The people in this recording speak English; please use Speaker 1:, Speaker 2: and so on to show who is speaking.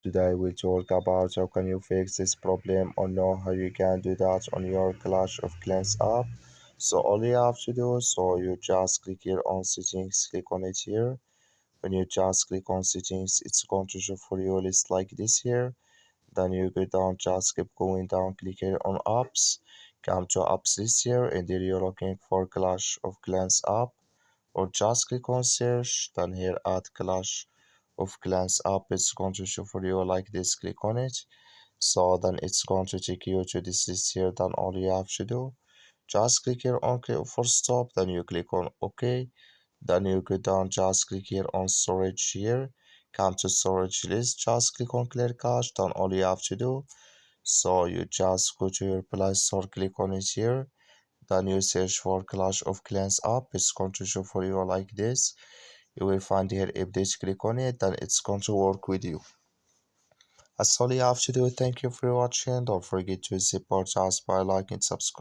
Speaker 1: today we'll talk about how can you fix this problem or know how you can do that on your Clash of Clans app. So all you have to do, so you just click here on settings, click on it here. When you just click on settings, it's going to show for you a list like this here. Then you go down, just keep going down, click here on apps, come to apps list here, and then you're looking for Clash of Clans app, or just click on search, then here add Clash of Clans app. It's going to show for you like this, click on it. So then it's going to take you to this list here. Then all you have to do, just click here on click for stop, then you click on OK. Then you go down, just click here on storage here, come to storage list, just click on clear cache. Then all you have to do, so you just go to your Play Store, click on it here, then you search for Clash of Clans app. It's going to show for you like this. You will find here update, click on it, then it's going to work with you. That's all you have to do. Thank you for watching. Don't forget to support us by liking and subscribe.